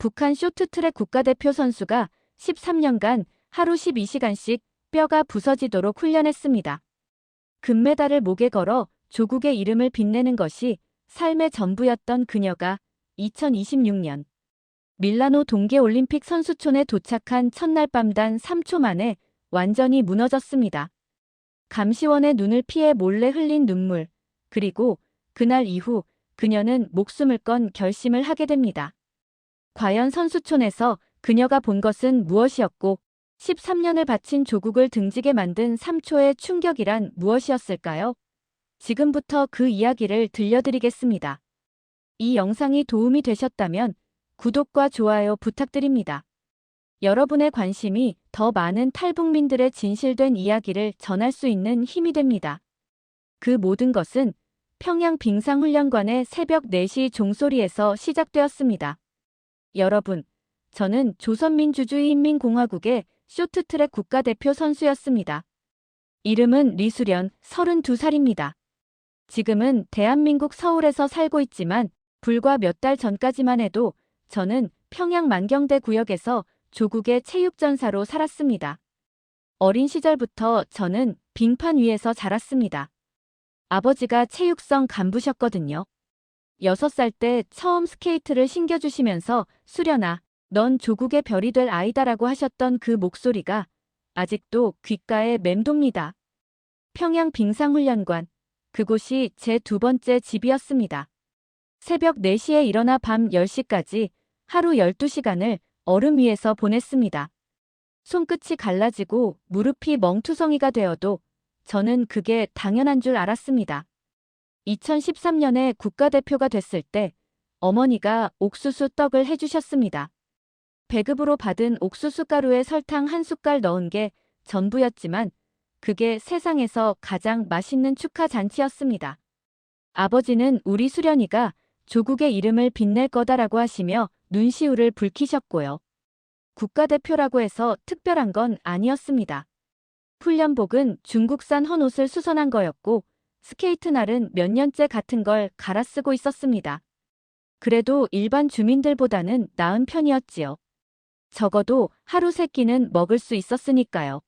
북한 쇼트트랙 국가대표 선수가 13년간 하루 12시간씩 뼈가 부서지도록 훈련했습니다. 금메달을 목에 걸어 조국의 이름을 빛내는 것이 삶의 전부였던 그녀가 2026년 밀라노 동계올림픽 선수촌에 도착한 첫날 밤 단 3초 만에 완전히 무너졌습니다. 감시원의 눈을 피해 몰래 흘린 눈물, 그리고 그날 이후 그녀는 목숨을 건 결심을 하게 됩니다. 과연 선수촌에서 그녀가 본 것은 무엇이었고 13년을 바친 조국을 등지게 만든 3초의 충격이란 무엇이었을까요? 지금부터 그 이야기를 들려드리겠습니다. 이 영상이 도움이 되셨다면 구독과 좋아요 부탁드립니다. 여러분의 관심이 더 많은 탈북민들의 진실된 이야기를 전할 수 있는 힘이 됩니다. 그 모든 것은 평양 빙상훈련관의 새벽 4시 종소리에서 시작되었습니다. 여러분, 저는 조선민주주의인민공화국의 쇼트트랙 국가대표 선수였습니다. 이름은 리수련, 32살입니다. 지금은 대한민국 서울에서 살고 있지만 불과 몇 달 전까지만 해도 저는 평양 만경대 구역에서 조국의 체육전사로 살았습니다. 어린 시절부터 저는 빙판 위에서 자랐습니다. 아버지가 체육성 간부셨거든요. 6살 때 처음 스케이트를 신겨주시면서 수련아, 넌 조국의 별이 될 아이다라고 하셨던 그 목소리가 아직도 귓가에 맴돕니다. 평양 빙상훈련관, 그곳이 제 두 번째 집이었습니다. 새벽 4시에 일어나 밤 10시까지 하루 12시간을 얼음 위에서 보냈습니다. 손끝이 갈라지고 무릎이 멍투성이가 되어도 저는 그게 당연한 줄 알았습니다. 2013년에 국가대표가 됐을 때 어머니가 옥수수 떡을 해주셨습니다. 배급으로 받은 옥수수 가루에 설탕 한 숟갈 넣은 게 전부였지만 그게 세상에서 가장 맛있는 축하 잔치였습니다. 아버지는 우리 수련이가 조국의 이름을 빛낼 거다라고 하시며 눈시울을 붉히셨고요. 국가대표라고 해서 특별한 건 아니었습니다. 훈련복은 중국산 헌옷을 수선한 거였고 스케이트 날은 몇 년째 같은 걸 갈아 쓰고 있었습니다. 그래도 일반 주민들보다는 나은 편이었지요. 적어도 하루 3끼는 먹을 수 있었으니까요.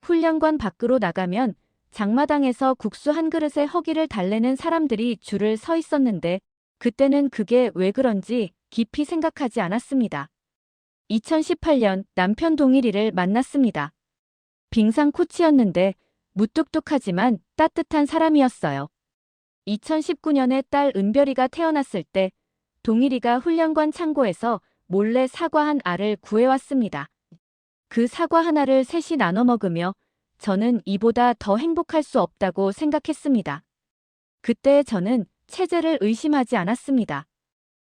훈련관 밖으로 나가면 장마당에서 국수 한 그릇에 허기를 달래는 사람들이 줄을 서 있었는데 그때는 그게 왜 그런지 깊이 생각하지 않았습니다. 2018년 남편 동일이를 만났습니다. 빙상 코치였는데 무뚝뚝하지만 따뜻한 사람이었어요. 2019년에 딸 은별이가 태어났을 때 동일이가 훈련관 창고에서 몰래 사과 한 알을 구해왔습니다. 그 사과 하나를 셋이 나눠 먹으며 저는 이보다 더 행복할 수 없다고 생각했습니다. 그때 저는 체제를 의심하지 않았습니다.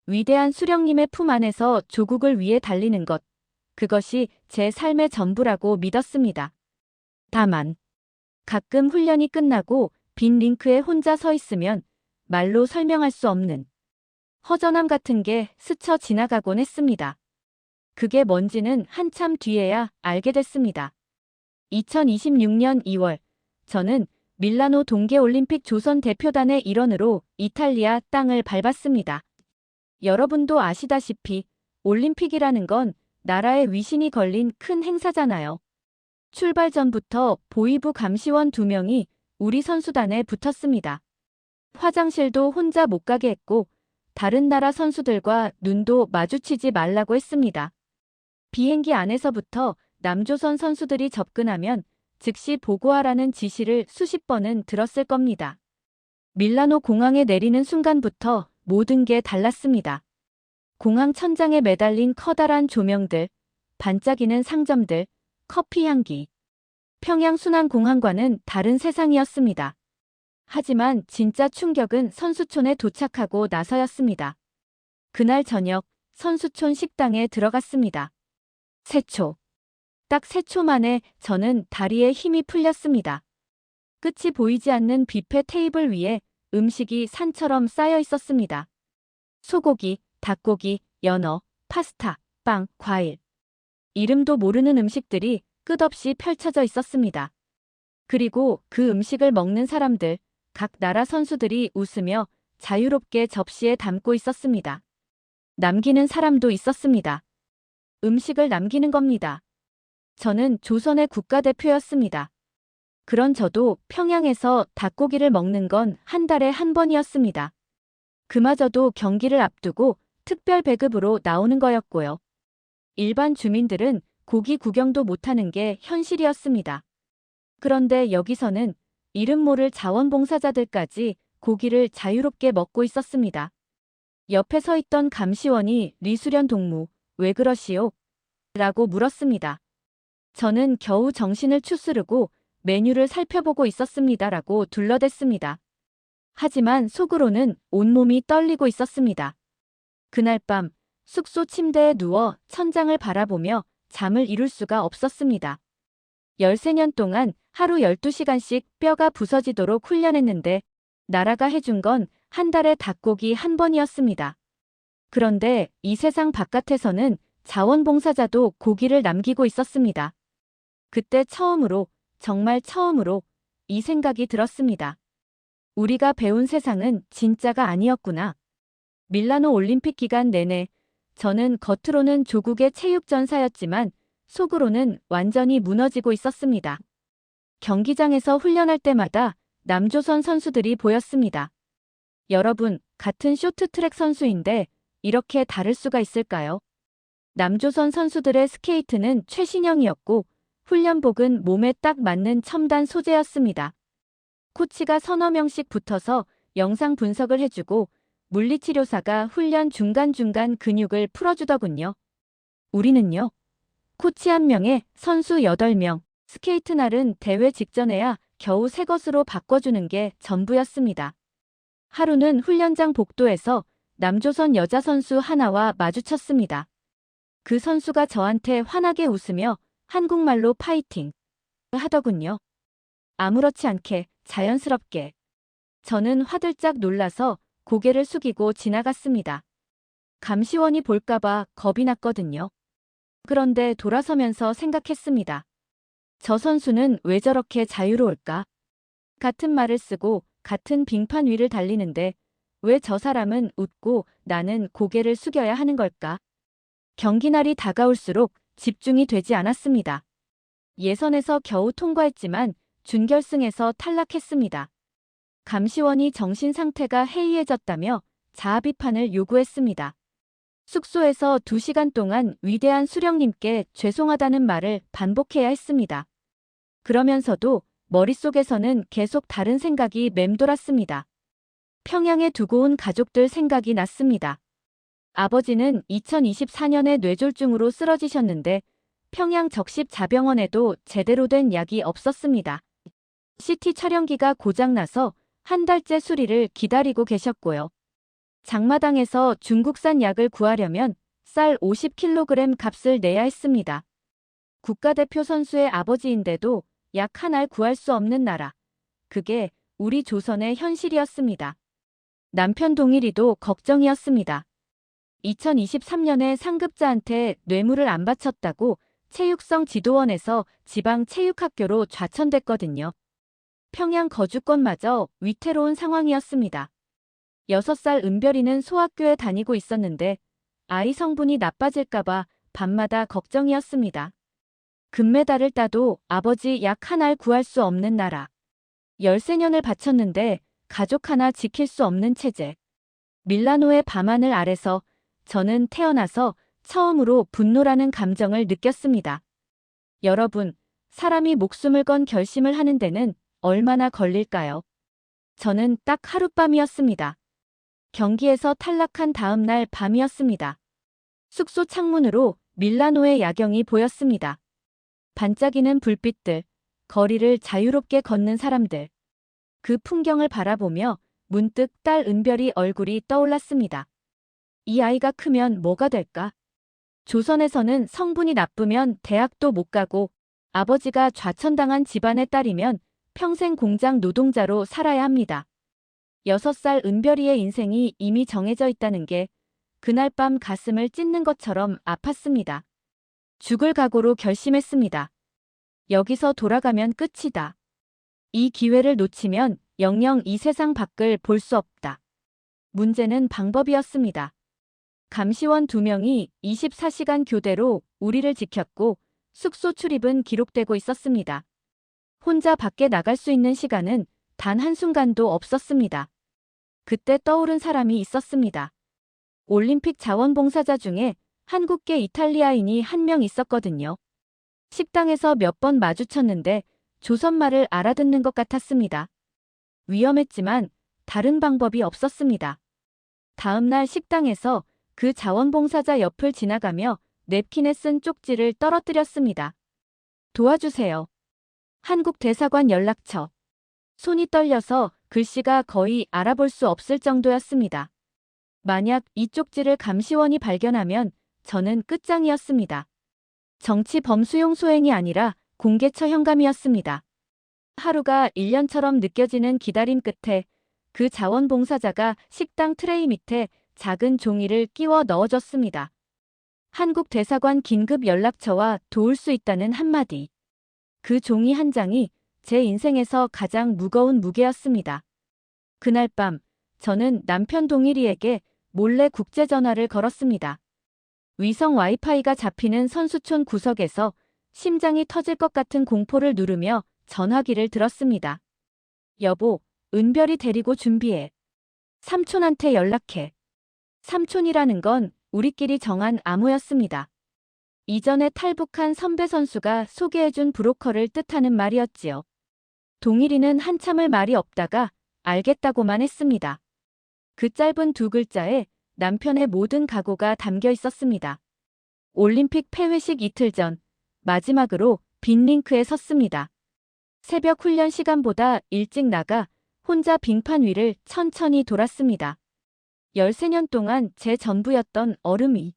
위대한 수령님의 품 안에서 조국을 위해 달리는 것, 그것이 제 삶의 전부라고 믿었습니다. 다만 가끔 훈련이 끝나고 빈 링크에 혼자 서 있으면 말로 설명할 수 없는 허전함 같은 게 스쳐 지나가곤 했습니다. 그게 뭔지는 한참 뒤에야 알게 됐습니다. 2026년 2월, 저는 밀라노 동계올림픽 조선 대표단의 일원으로 이탈리아 땅을 밟았습니다. 여러분도 아시다시피 올림픽이라는 건 나라의 위신이 걸린 큰 행사잖아요. 출발 전부터 보위부 감시원 2명이 우리 선수단에 붙었습니다. 화장실도 혼자 못 가게 했고 다른 나라 선수들과 눈도 마주치지 말라고 했습니다. 비행기 안에서부터 남조선 선수들이 접근하면 즉시 보고하라는 지시를 수십 번은 들었을 겁니다. 밀라노 공항에 내리는 순간부터 모든 게 달랐습니다. 공항 천장에 매달린 커다란 조명들, 반짝이는 상점들, 커피 향기. 평양 순환공항과는 다른 세상이었습니다. 하지만 진짜 충격은 선수촌에 도착하고 나서였습니다. 그날 저녁 선수촌 식당에 들어갔습니다. 3초. 딱 3초 만에 저는 다리에 힘이 풀렸습니다. 끝이 보이지 않는 뷔페 테이블 위에 음식이 산처럼 쌓여 있었습니다. 소고기, 닭고기, 연어, 파스타, 빵, 과일. 이름도 모르는 음식들이 끝없이 펼쳐져 있었습니다. 그리고 그 음식을 먹는 사람들, 각 나라 선수들이 웃으며 자유롭게 접시에 담고 있었습니다. 남기는 사람도 있었습니다. 음식을 남기는 겁니다. 저는 조선의 국가대표였습니다. 그런 저도 평양에서 닭고기를 먹는 건 한 달에 한 번이었습니다. 그마저도 경기를 앞두고 특별 배급으로 나오는 거였고요. 일반 주민들은 고기 구경도 못하는 게 현실이었습니다. 그런데 여기서는 이름 모를 자원봉사자들까지 고기를 자유롭게 먹고 있었습니다. 옆에 서 있던 감시원이 리수련 동무, 왜 그러시오? 라고 물었습니다. 저는 겨우 정신을 추스르고 메뉴를 살펴보고 있었습니다라고 둘러댔습니다. 하지만 속으로는 온몸이 떨리고 있었습니다. 그날 밤 숙소 침대에 누워 천장을 바라보며 잠을 이룰 수가 없었습니다. 13년 동안 하루 12시간씩 뼈가 부서지도록 훈련했는데 나라가 해준 건 한 달에 닭고기 한 번이었습니다. 그런데 이 세상 바깥에서는 자원봉사자도 고기를 남기고 있었습니다. 그때 처음으로, 정말 처음으로 이 생각이 들었습니다. 우리가 배운 세상은 진짜가 아니었구나. 밀라노 올림픽 기간 내내 저는 겉으로는 조국의 체육전사였지만 속으로는 완전히 무너지고 있었습니다. 경기장에서 훈련할 때마다 남조선 선수들이 보였습니다. 여러분, 같은 쇼트트랙 선수인데 이렇게 다를 수가 있을까요? 남조선 선수들의 스케이트는 최신형이었고 훈련복은 몸에 딱 맞는 첨단 소재였습니다. 코치가 서너 명씩 붙어서 영상 분석을 해주고 물리치료사가 훈련 중간중간 근육을 풀어주더군요. 우리는요? 코치 1명에 선수 8명, 스케이트 날은 대회 직전에야 겨우 새 것으로 바꿔주는 게 전부였습니다. 하루는 훈련장 복도에서 남조선 여자 선수 하나와 마주쳤습니다. 그 선수가 저한테 환하게 웃으며 한국말로 파이팅 하더군요. 아무렇지 않게 자연스럽게. 저는 화들짝 놀라서 고개를 숙이고 지나갔습니다. 감시원이 볼까봐 겁이 났거든요. 그런데 돌아서면서 생각했습니다. 저 선수는 왜 저렇게 자유로울까? 같은 말을 쓰고 같은 빙판 위를 달리는데 왜 저 사람은 웃고 나는 고개를 숙여야 하는 걸까? 경기날이 다가올수록 집중이 되지 않았습니다. 예선에서 겨우 통과했지만 준결승에서 탈락했습니다. 감시원이 정신 상태가 해이해졌다며 자아 비판을 요구했습니다. 숙소에서 2시간 동안 위대한 수령님께 죄송하다는 말을 반복해야 했습니다. 그러면서도 머릿속에서는 계속 다른 생각이 맴돌았습니다. 평양에 두고 온 가족들 생각이 났습니다. 아버지는 2024년에 뇌졸중으로 쓰러지셨는데 평양 적십자병원에도 제대로 된 약이 없었습니다. CT 촬영기가 고장나서 한 달째 수리를 기다리고 계셨고요. 장마당에서 중국산 약을 구하려면 쌀 50kg 값을 내야 했습니다. 국가대표 선수의 아버지인데도 약 한 알 구할 수 없는 나라. 그게 우리 조선의 현실이었습니다. 남편 동일이도 걱정이었습니다. 2023년에 상급자한테 뇌물을 안 바쳤다고 체육성 지도원에서 지방 체육학교로 좌천됐거든요. 평양 거주권마저 위태로운 상황이었습니다. 6살 은별이는 소학교에 다니고 있었는데 아이 성분이 나빠질까봐 밤마다 걱정이었습니다. 금메달을 따도 아버지 약 한 알 구할 수 없는 나라. 13년을 바쳤는데 가족 하나 지킬 수 없는 체제. 밀라노의 밤하늘 아래서 저는 태어나서 처음으로 분노라는 감정을 느꼈습니다. 여러분, 사람이 목숨을 건 결심을 하는 데는 얼마나 걸릴까요? 저는 딱 하룻밤이었습니다. 경기에서 탈락한 다음 날 밤이었습니다. 숙소 창문으로 밀라노의 야경이 보였습니다. 반짝이는 불빛들, 거리를 자유롭게 걷는 사람들. 그 풍경을 바라보며 문득 딸 은별이 얼굴이 떠올랐습니다. 이 아이가 크면 뭐가 될까? 조선에서는 성분이 나쁘면 대학도 못 가고 아버지가 좌천당한 집안의 딸이면 평생 공장 노동자로 살아야 합니다. 6살 은별이의 인생이 이미 정해져 있다는 게 그날 밤 가슴을 찢는 것처럼 아팠습니다. 죽을 각오로 결심했습니다. 여기서 돌아가면 끝이다. 이 기회를 놓치면 영영 이 세상 밖을 볼 수 없다. 문제는 방법이었습니다. 감시원 2명이 24시간 교대로 우리를 지켰고 숙소 출입은 기록되고 있었습니다. 혼자 밖에 나갈 수 있는 시간은 단 한순간도 없었습니다. 그때 떠오른 사람이 있었습니다. 올림픽 자원봉사자 중에 한국계 이탈리아인이 한 명 있었거든요. 식당에서 몇 번 마주쳤는데 조선말을 알아듣는 것 같았습니다. 위험했지만 다른 방법이 없었습니다. 다음 날 식당에서 그 자원봉사자 옆을 지나가며 냅킨에 쓴 쪽지를 떨어뜨렸습니다. 도와주세요. 한국 대사관 연락처. 손이 떨려서 글씨가 거의 알아볼 수 없을 정도였습니다. 만약 이 쪽지를 감시원이 발견하면 저는 끝장이었습니다. 정치 범수용 소행이 아니라 공개처 현감이었습니다. 하루가 1년처럼 느껴지는 기다림 끝에 그 자원봉사자가 식당 트레이 밑에 작은 종이를 끼워 넣어줬습니다. 한국 대사관 긴급 연락처와 도울 수 있다는 한마디. 그 종이 한 장이 제 인생에서 가장 무거운 무게였습니다. 그날 밤 저는 남편 동일이에게 몰래 국제전화를 걸었습니다. 위성 와이파이가 잡히는 선수촌 구석에서 심장이 터질 것 같은 공포를 누르며 전화기를 들었습니다. 여보, 은별이 데리고 준비해. 삼촌한테 연락해. 삼촌이라는 건 우리끼리 정한 암호였습니다. 이전에 탈북한 선배 선수가 소개해준 브로커를 뜻하는 말이었지요. 동일이는 한참을 말이 없다가 알겠다고만 했습니다. 그 짧은 2글자에 남편의 모든 각오가 담겨 있었습니다. 올림픽 폐회식 이틀 전 마지막으로 빈 링크에 섰습니다. 새벽 훈련 시간보다 일찍 나가 혼자 빙판 위를 천천히 돌았습니다. 13년 동안 제 전부였던 얼음이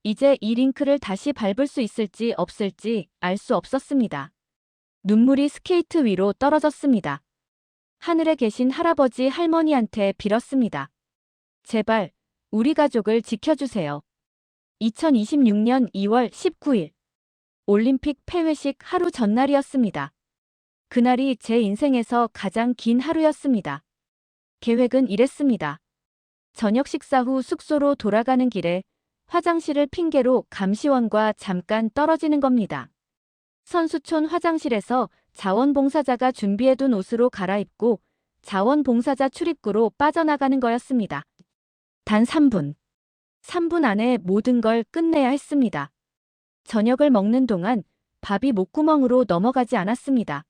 이제 이 링크를 다시 밟을 수 있을지 없을지 알 수 없었습니다. 눈물이 스케이트 위로 떨어졌습니다. 하늘에 계신 할아버지 할머니한테 빌었습니다. 제발 우리 가족을 지켜주세요. 2026년 2월 19일 올림픽 폐회식 하루 전날이었습니다. 그날이 제 인생에서 가장 긴 하루였습니다. 계획은 이랬습니다. 저녁 식사 후 숙소로 돌아가는 길에 화장실을 핑계로 감시원과 잠깐 떨어지는 겁니다. 선수촌 화장실에서 자원봉사자가 준비해둔 옷으로 갈아입고 자원봉사자 출입구로 빠져나가는 거였습니다. 단 3분. 3분 안에 모든 걸 끝내야 했습니다. 저녁을 먹는 동안 밥이 목구멍으로 넘어가지 않았습니다.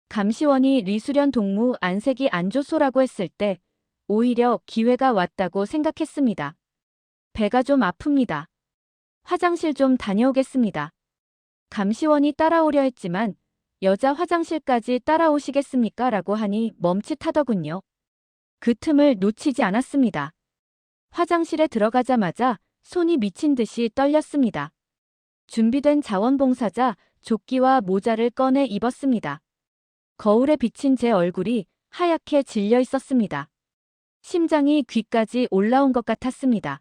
감시원이 리수련 동무 안색이 안 좋소라고 했을 때 오히려 기회가 왔다고 생각했습니다. 배가 좀 아픕니다. 화장실 좀 다녀오겠습니다. 감시원이 따라오려 했지만 여자 화장실까지 따라오시겠습니까? 라고 하니 멈칫하더군요. 그 틈을 놓치지 않았습니다. 화장실에 들어가자마자 손이 미친 듯이 떨렸습니다. 준비된 자원봉사자 조끼와 모자를 꺼내 입었습니다. 거울에 비친 제 얼굴이 하얗게 질려 있었습니다. 심장이 귀까지 올라온 것 같았습니다.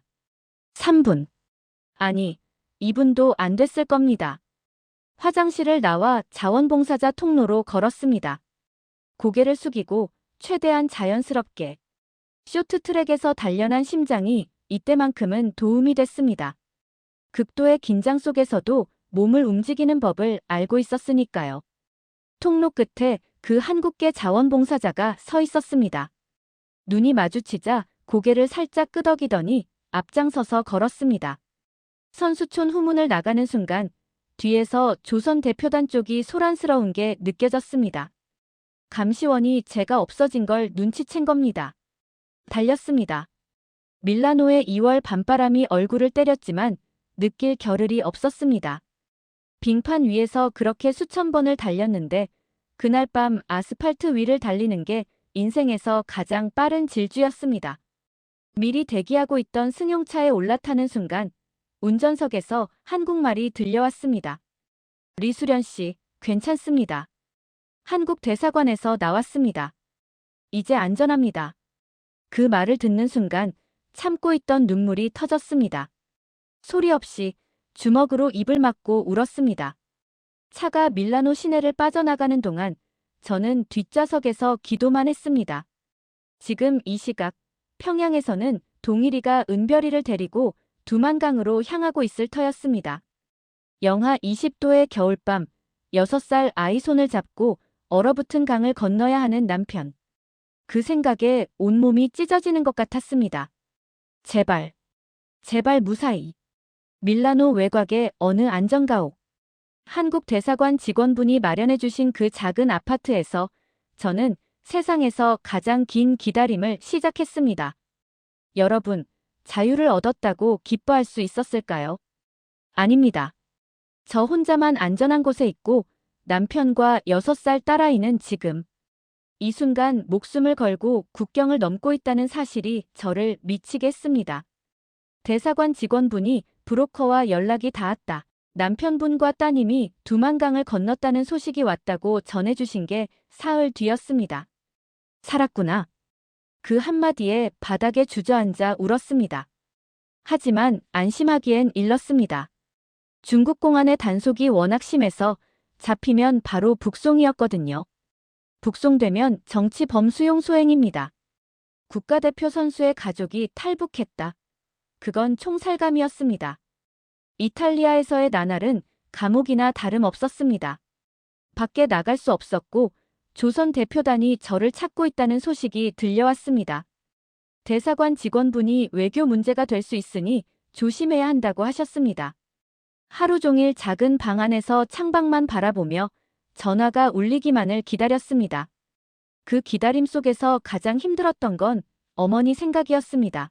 3분. 아니, 2분도 안 됐을 겁니다. 화장실을 나와 자원봉사자 통로로 걸었습니다. 고개를 숙이고 최대한 자연스럽게. 쇼트트랙에서 단련한 심장이 이때만큼은 도움이 됐습니다. 극도의 긴장 속에서도 몸을 움직이는 법을 알고 있었으니까요. 통로 끝에 그 한국계 자원봉사자가 서 있었습니다. 눈이 마주치자 고개를 살짝 끄덕이더니 앞장서서 걸었습니다. 선수촌 후문을 나가는 순간 뒤에서 조선 대표단 쪽이 소란스러운 게 느껴졌습니다. 감시원이 제가 없어진 걸 눈치챈 겁니다. 달렸습니다. 밀라노의 2월 밤바람이 얼굴을 때렸지만 느낄 겨를이 없었습니다. 빙판 위에서 그렇게 수천 번을 달렸는데 그날 밤 아스팔트 위를 달리는 게 인생에서 가장 빠른 질주였습니다. 미리 대기하고 있던 승용차에 올라타는 순간 운전석에서 한국말이 들려왔습니다. 리수련 씨, 괜찮습니다. 한국 대사관에서 나왔습니다. 이제 안전합니다. 그 말을 듣는 순간 참고 있던 눈물이 터졌습니다. 소리 없이 주먹으로 입을 막고 울었습니다. 차가 밀라노 시내를 빠져나가는 동안 저는 뒷좌석에서 기도만 했습니다. 지금 이 시각 평양에서는 동일이가 은별이를 데리고 두만강으로 향하고 있을 터였습니다. 영하 20도의 겨울밤, 6살 아이 손을 잡고 얼어붙은 강을 건너야 하는 남편. 그 생각에 온몸이 찢어지는 것 같았습니다. 제발, 제발 무사히. 밀라노 외곽의 어느 안전가옥. 한국 대사관 직원분이 마련해 주신 그 작은 아파트에서 저는 세상에서 가장 긴 기다림을 시작했습니다. 여러분, 자유를 얻었다고 기뻐할 수 있었을까요? 아닙니다. 저 혼자만 안전한 곳에 있고 남편과 6살 딸아이는 지금 이 순간 목숨을 걸고 국경을 넘고 있다는 사실이 저를 미치게 했습니다. 대사관 직원분이 브로커와 연락이 닿았다. 남편분과 따님이 두만강을 건넜다는 소식이 왔다고 전해주신 게 사흘 뒤였습니다. 살았구나. 그 한마디에 바닥에 주저앉아 울었습니다. 하지만 안심하기엔 일렀습니다. 중국 공안의 단속이 워낙 심해서 잡히면 바로 북송이었거든요. 북송되면 정치 범수용 소행입니다. 국가대표 선수의 가족이 탈북했다. 그건 총살감이었습니다. 이탈리아에서의 나날은 감옥이나 다름없었습니다. 밖에 나갈 수 없었고 조선 대표단이 저를 찾고 있다는 소식이 들려왔습니다. 대사관 직원분이 외교 문제가 될 수 있으니 조심해야 한다고 하셨습니다. 하루 종일 작은 방 안에서 창밖만 바라보며 전화가 울리기만을 기다렸습니다. 그 기다림 속에서 가장 힘들었던 건 어머니 생각이었습니다.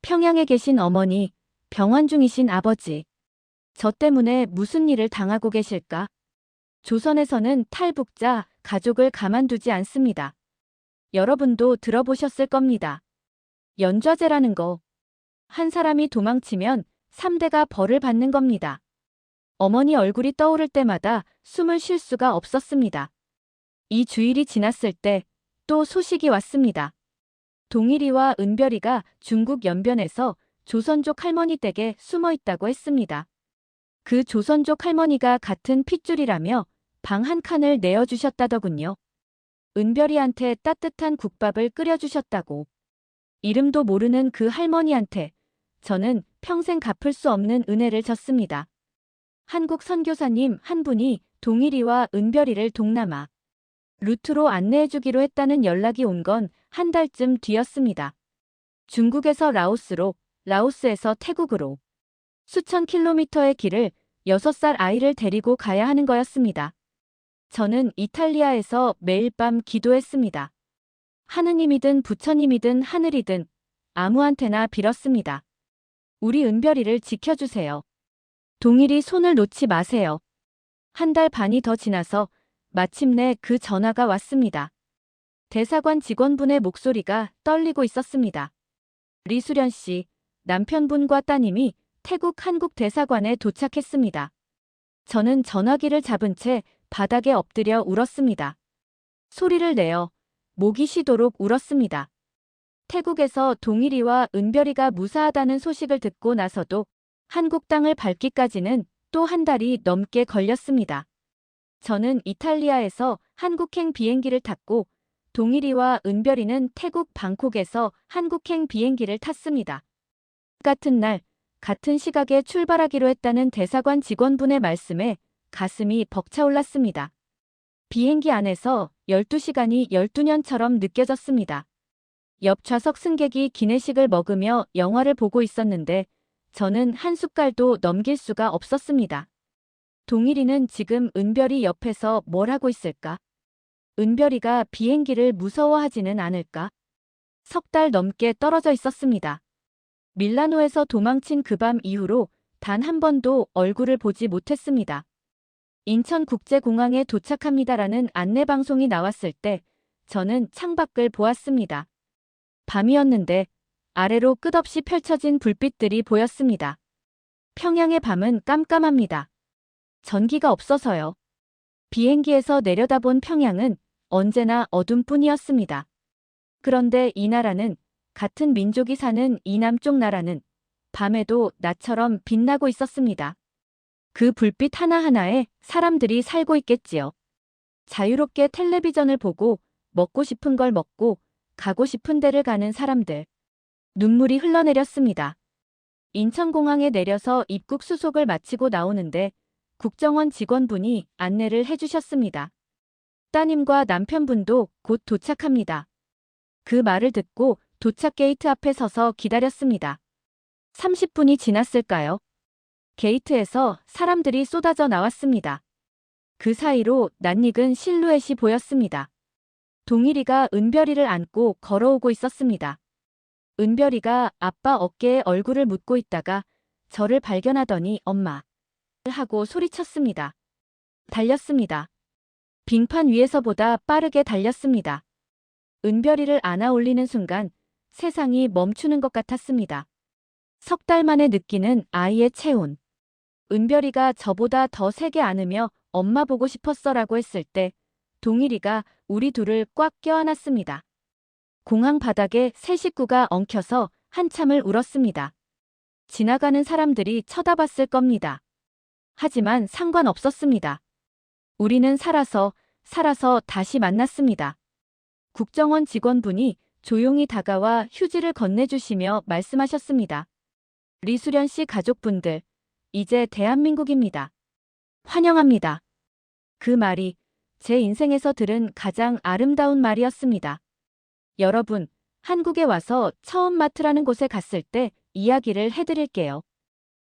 평양에 계신 어머니, 병원 중이신 아버지. 저 때문에 무슨 일을 당하고 계실까? 조선에서는 탈북자, 가족을 가만두지 않습니다. 여러분도 들어보셨을 겁니다. 연좌제라는 거. 한 사람이 도망치면 3대가 벌을 받는 겁니다. 어머니 얼굴이 떠오를 때마다 숨을 쉴 수가 없었습니다. 이 주일이 지났을 때 또 소식이 왔습니다. 동일이와 은별이가 중국 연변에서 조선족 할머니 댁에 숨어 있다고 했습니다. 그 조선족 할머니가 같은 핏줄이라며 방 한 칸을 내어주셨다더군요. 은별이한테 따뜻한 국밥을 끓여주셨다고. 이름도 모르는 그 할머니한테 저는 평생 갚을 수 없는 은혜를 졌습니다. 한국 선교사님 한 분이 동일이와 은별이를 동남아 루트로 안내해주기로 했다는 연락이 온 건 한 달쯤 뒤였습니다. 중국에서 라오스로, 라오스에서 태국으로 수천 킬로미터의 길을 6살 아이를 데리고 가야 하는 거였습니다. 저는 이탈리아에서 매일 밤 기도했습니다. 하느님이든 부처님이든 하늘이든 아무한테나 빌었습니다. 우리 은별이를 지켜주세요. 동일이 손을 놓지 마세요. 한 달 반이 더 지나서 마침내 그 전화가 왔습니다. 대사관 직원분의 목소리가 떨리고 있었습니다. 리수련 씨, 남편분과 따님이 태국 한국 대사관에 도착했습니다. 저는 전화기를 잡은 채 바닥에 엎드려 울었습니다. 소리를 내어 목이 쉬도록 울었습니다. 태국에서 동일이와 은별이가 무사하다는 소식을 듣고 나서도 한국 땅을 밟기까지는 또 한 달이 넘게 걸렸습니다. 저는 이탈리아에서 한국행 비행기를 탔고 동일이와 은별이는 태국 방콕에서 한국행 비행기를 탔습니다. 같은 날, 같은 시각에 출발하기로 했다는 대사관 직원분의 말씀에 가슴이 벅차올랐습니다. 비행기 안에서 12시간이 12년처럼 느껴졌습니다. 옆 좌석 승객이 기내식을 먹으며 영화를 보고 있었는데 저는 한 숟갈도 넘길 수가 없었습니다. 동일이는 지금 은별이 옆에서 뭘 하고 있을까? 은별이가 비행기를 무서워하지는 않을까? 석 달 넘게 떨어져 있었습니다. 밀라노에서 도망친 그 밤 이후로 단 한 번도 얼굴을 보지 못했습니다. 인천국제공항에 도착합니다라는 안내방송이 나왔을 때 저는 창밖을 보았습니다. 밤이었는데 아래로 끝없이 펼쳐진 불빛들이 보였습니다. 평양의 밤은 깜깜합니다. 전기가 없어서요. 비행기에서 내려다본 평양은 언제나 어둠뿐이었습니다. 그런데 이 나라는, 같은 민족이 사는 이 남쪽 나라는 밤에도 나처럼 빛나고 있었습니다. 그 불빛 하나하나에 사람들이 살고 있겠지요. 자유롭게 텔레비전을 보고 먹고 싶은 걸 먹고 가고 싶은 데를 가는 사람들. 눈물이 흘러내렸습니다. 인천공항에 내려서 입국 수속을 마치고 나오는데 국정원 직원분이 안내를 해주셨습니다. 따님과 남편분도 곧 도착합니다. 그 말을 듣고 도착 게이트 앞에 서서 기다렸습니다. 30분이 지났을까요? 게이트에서 사람들이 쏟아져 나왔습니다. 그 사이로 낯익은 실루엣이 보였습니다. 동일이가 은별이를 안고 걸어오고 있었습니다. 은별이가 아빠 어깨에 얼굴을 묻고 있다가 저를 발견하더니 엄마 하고 소리쳤습니다. 달렸습니다. 빙판 위에서보다 빠르게 달렸습니다. 은별이를 안아 올리는 순간 세상이 멈추는 것 같았습니다. 석 달 만에 느끼는 아이의 체온. 은별이가 저보다 더 세게 안으며 엄마 보고 싶었어라고 했을 때 동일이가 우리 둘을 꽉 껴안았습니다. 공항 바닥에 세 식구가 엉켜서 한참을 울었습니다. 지나가는 사람들이 쳐다봤을 겁니다. 하지만 상관없었습니다. 우리는 살아서 다시 만났습니다. 국정원 직원분이 조용히 다가와 휴지를 건네주시며 말씀하셨습니다. 리수련 씨 가족분들, 이제 대한민국입니다. 환영합니다. 그 말이 제 인생에서 들은 가장 아름다운 말이었습니다. 여러분, 한국에 와서 처음 마트라는 곳에 갔을 때 이야기를 해드릴게요.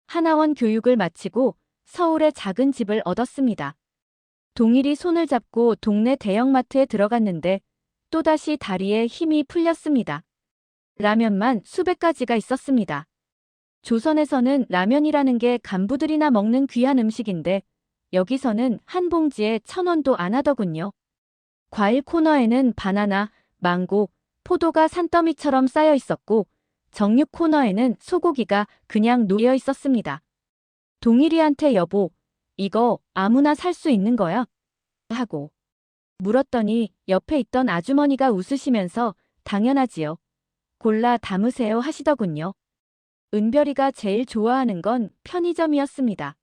하나원 교육을 마치고 서울에 작은 집을 얻었습니다. 동일이 손을 잡고 동네 대형마트에 들어갔는데 또다시 다리에 힘이 풀렸습니다. 라면만 수백 가지가 있었습니다. 조선에서는 라면이라는 게 간부들이나 먹는 귀한 음식인데 여기서는 한 봉지에 1,000원도 안 하더군요. 과일 코너에는 바나나, 망고, 포도가 산더미처럼 쌓여 있었고 정육 코너에는 소고기가 그냥 놓여 있었습니다. 동일이한테 여보, 이거 아무나 살 수 있는 거야? 하고 물었더니 옆에 있던 아주머니가 웃으시면서 당연하지요. 골라 담으세요 하시더군요. 은별이가 제일 좋아하는 건 편의점이었습니다.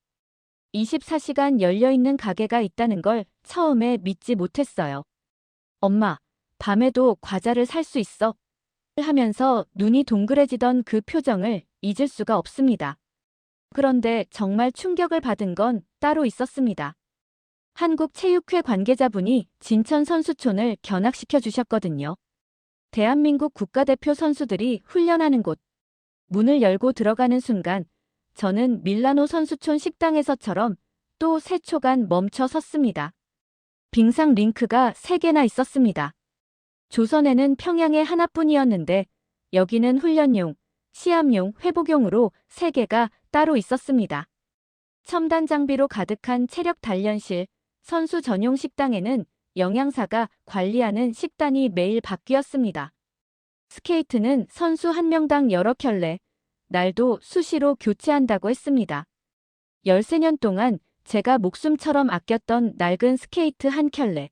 24시간 열려있는 가게가 있다는 걸 처음에 믿지 못했어요. 엄마, 밤에도 과자를 살 수 있어? 하면서 눈이 동그래지던 그 표정을 잊을 수가 없습니다. 그런데 정말 충격을 받은 건 따로 있었습니다. 한국체육회 관계자분이 진천 선수촌을 견학시켜 주셨거든요. 대한민국 국가대표 선수들이 훈련하는 곳. 문을 열고 들어가는 순간 저는 밀라노 선수촌 식당에서처럼 또 3초간 멈춰 섰습니다. 빙상 링크가 3개나 있었습니다. 조선에는 평양에 하나뿐이었는데 여기는 훈련용, 시합용, 회복용으로 3개가 따로 있었습니다. 첨단 장비로 가득한 체력 단련실, 선수 전용 식당에는 영양사가 관리하는 식단이 매일 바뀌었습니다. 스케이트는 선수 한 명당 여러 켤레, 날도 수시로 교체한다고 했습니다. 13년 동안 제가 목숨처럼 아꼈던 낡은 스케이트 한 켤레.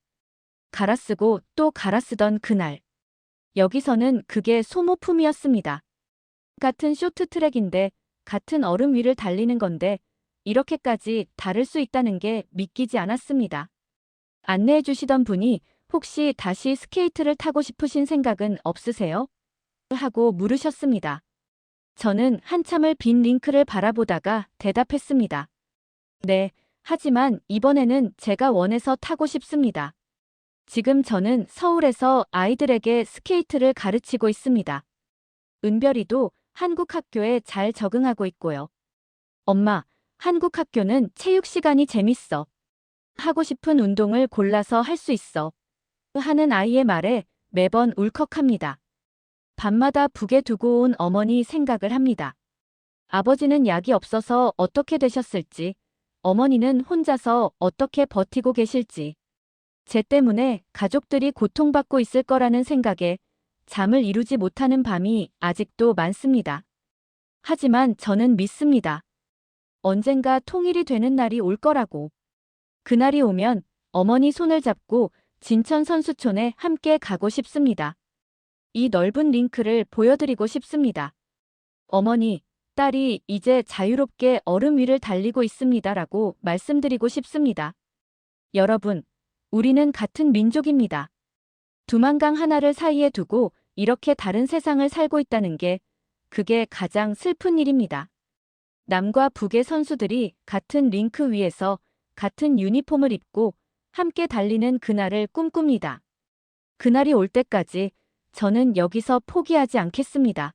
갈아 쓰고 또 갈아 쓰던 그날. 여기서는 그게 소모품이었습니다. 같은 쇼트트랙인데 같은 얼음 위를 달리는 건데 이렇게까지 다를 수 있다는 게 믿기지 않았습니다. 안내해 주시던 분이 혹시 다시 스케이트를 타고 싶으신 생각은 없으세요? 하고 물으셨습니다. 저는 한참을 빈 링크를 바라보다가 대답했습니다. 네, 하지만 이번에는 제가 원해서 타고 싶습니다. 지금 저는 서울에서 아이들에게 스케이트를 가르치고 있습니다. 은별이도 한국 학교에 잘 적응하고 있고요. 엄마, 한국 학교는 체육 시간이 재밌어. 하고 싶은 운동을 골라서 할 수 있어. 하는 아이의 말에 매번 울컥합니다. 밤마다 북에 두고 온 어머니 생각을 합니다. 아버지는 약이 없어서 어떻게 되셨을지, 어머니는 혼자서 어떻게 버티고 계실지, 제 때문에 가족들이 고통받고 있을 거라는 생각에 잠을 이루지 못하는 밤이 아직도 많습니다. 하지만 저는 믿습니다. 언젠가 통일이 되는 날이 올 거라고. 그날이 오면 어머니 손을 잡고 진천 선수촌에 함께 가고 싶습니다. 이 넓은 링크를 보여드리고 싶습니다. 어머니, 딸이 이제 자유롭게 얼음 위를 달리고 있습니다라고 말씀드리고 싶습니다. 여러분, 우리는 같은 민족입니다. 두만강 하나를 사이에 두고 이렇게 다른 세상을 살고 있다는 게 그게 가장 슬픈 일입니다. 남과 북의 선수들이 같은 링크 위에서 같은 유니폼을 입고 함께 달리는 그날을 꿈꿉니다. 그날이 올 때까지 저는 여기서 포기하지 않겠습니다.